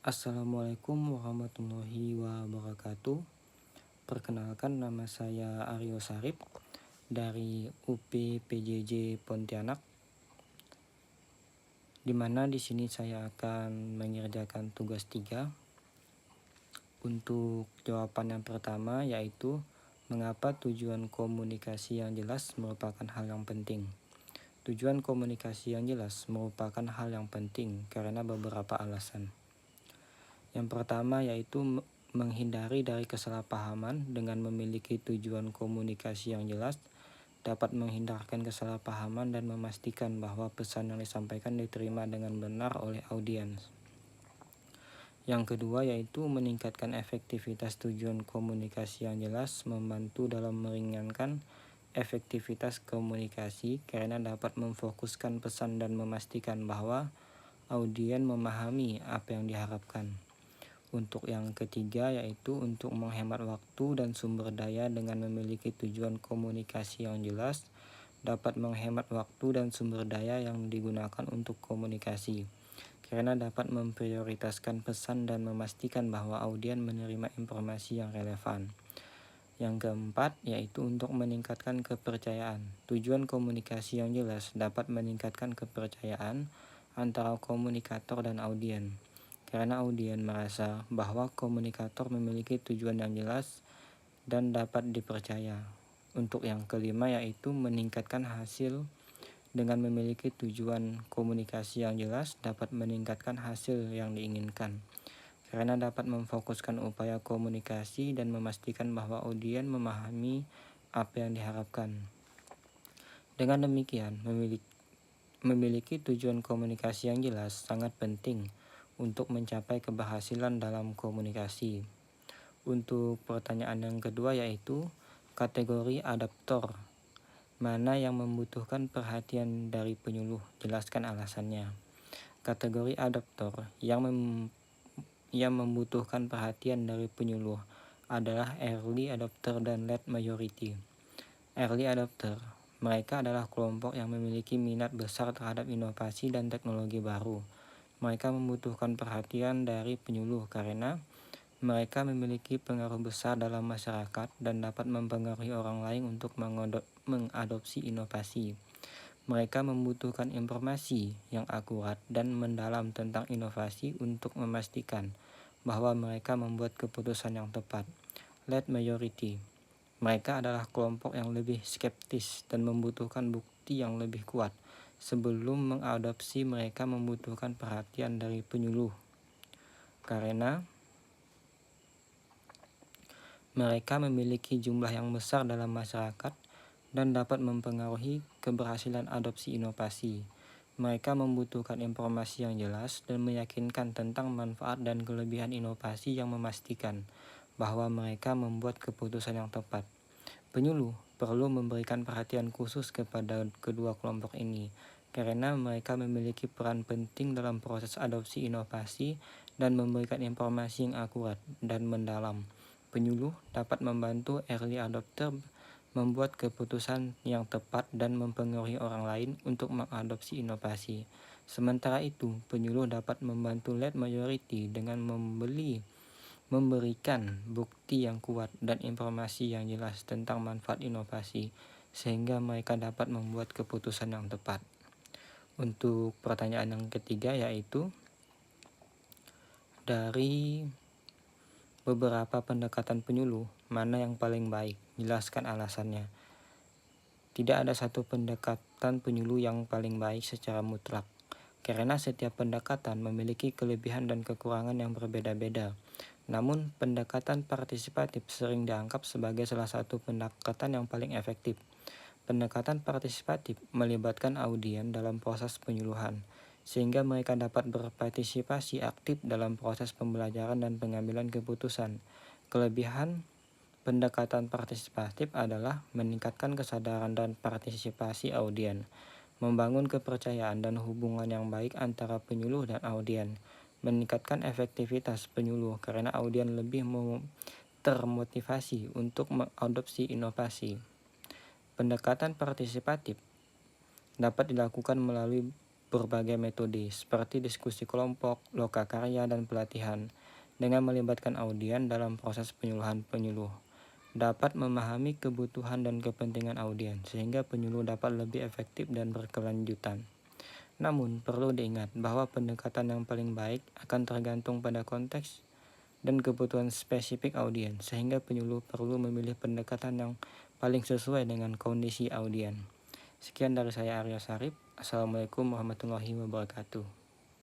Assalamualaikum warahmatullahi wabarakatuh. Perkenalkan, nama saya Aryo Sarip dari UP PJJ Pontianak, di mana di sini saya akan mengerjakan tugas 3. Untuk jawaban yang pertama yaitu mengapa tujuan komunikasi yang jelas merupakan hal yang penting. Tujuan komunikasi yang jelas merupakan hal yang penting karena beberapa alasan. Yang pertama yaitu menghindari dari kesalahpahaman. Dengan memiliki tujuan komunikasi yang jelas dapat menghindarkan kesalahpahaman dan memastikan bahwa pesan yang disampaikan diterima dengan benar oleh audiens. Yang kedua yaitu meningkatkan efektivitas. Tujuan komunikasi yang jelas membantu dalam meringankan efektivitas komunikasi karena dapat memfokuskan pesan dan memastikan bahwa audien memahami apa yang diharapkan. Untuk yang ketiga yaitu untuk menghemat waktu dan sumber daya. Dengan memiliki tujuan komunikasi yang jelas dapat menghemat waktu dan sumber daya yang digunakan untuk komunikasi karena dapat memprioritaskan pesan dan memastikan bahwa audien menerima informasi yang relevan. Yang keempat yaitu untuk meningkatkan kepercayaan. Tujuan komunikasi yang jelas dapat meningkatkan kepercayaan antara komunikator dan audien karena audien merasa bahwa komunikator memiliki tujuan yang jelas dan dapat dipercaya. Untuk yang kelima yaitu meningkatkan hasil. Dengan memiliki tujuan komunikasi yang jelas dapat meningkatkan hasil yang diinginkan karena dapat memfokuskan upaya komunikasi dan memastikan bahwa audien memahami apa yang diharapkan. Dengan demikian, memiliki tujuan komunikasi yang jelas sangat penting untuk mencapai keberhasilan dalam komunikasi. Untuk pertanyaan yang kedua yaitu kategori adaptor. Mana yang membutuhkan perhatian dari penyuluh? Jelaskan alasannya. Kategori adaptor yang membutuhkan perhatian dari penyuluh adalah early adopter dan late majority. Early adopter, mereka adalah kelompok yang memiliki minat besar terhadap inovasi dan teknologi baru. Mereka membutuhkan perhatian dari penyuluh karena mereka memiliki pengaruh besar dalam masyarakat dan dapat mempengaruhi orang lain untuk mengadopsi inovasi. Mereka membutuhkan informasi yang akurat dan mendalam tentang inovasi untuk memastikan bahwa mereka membuat keputusan yang tepat. Late majority, mereka adalah kelompok yang lebih skeptis dan membutuhkan bukti yang lebih kuat. Sebelum mengadopsi, mereka membutuhkan perhatian dari penyuluh karena mereka memiliki jumlah yang besar dalam masyarakat dan dapat mempengaruhi keberhasilan adopsi inovasi. Mereka membutuhkan informasi yang jelas dan meyakinkan tentang manfaat dan kelebihan inovasi yang memastikan bahwa mereka membuat keputusan yang tepat. Penyuluh perlu memberikan perhatian khusus kepada kedua kelompok ini karena mereka memiliki peran penting dalam proses adopsi inovasi dan memberikan informasi yang akurat dan mendalam. Penyuluh dapat membantu early adopter membuat keputusan yang tepat dan mempengaruhi orang lain untuk mengadopsi inovasi. Sementara itu, penyuluh dapat membantu late majority dengan memberikan bukti yang kuat dan informasi yang jelas tentang manfaat inovasi sehingga mereka dapat membuat keputusan yang tepat. Untuk pertanyaan yang ketiga yaitu dari beberapa pendekatan penyuluh, mana yang paling baik? Jelaskan alasannya. Tidak ada satu pendekatan penyuluh yang paling baik secara mutlak, karena setiap pendekatan memiliki kelebihan dan kekurangan yang berbeda-beda. Namun, pendekatan partisipatif sering dianggap sebagai salah satu pendekatan yang paling efektif. Pendekatan partisipatif melibatkan audien dalam proses penyuluhan, sehingga mereka dapat berpartisipasi aktif dalam proses pembelajaran dan pengambilan keputusan. Kelebihan pendekatan partisipatif adalah meningkatkan kesadaran dan partisipasi audien, membangun kepercayaan dan hubungan yang baik antara penyuluh dan audien, meningkatkan efektivitas penyuluh karena audien lebih termotivasi untuk mengadopsi inovasi. Pendekatan partisipatif dapat dilakukan melalui berbagai metode seperti diskusi kelompok, lokakarya, dan pelatihan dengan melibatkan audien dalam proses penyuluhan-penyuluh. Dapat memahami kebutuhan dan kepentingan audien sehingga penyuluh dapat lebih efektif dan berkelanjutan. Namun, perlu diingat bahwa pendekatan yang paling baik akan tergantung pada konteks dan kebutuhan spesifik audien, sehingga penyuluh perlu memilih pendekatan yang paling sesuai dengan kondisi audien. Sekian dari saya, Arya Sarip. Assalamualaikum warahmatullahi wabarakatuh.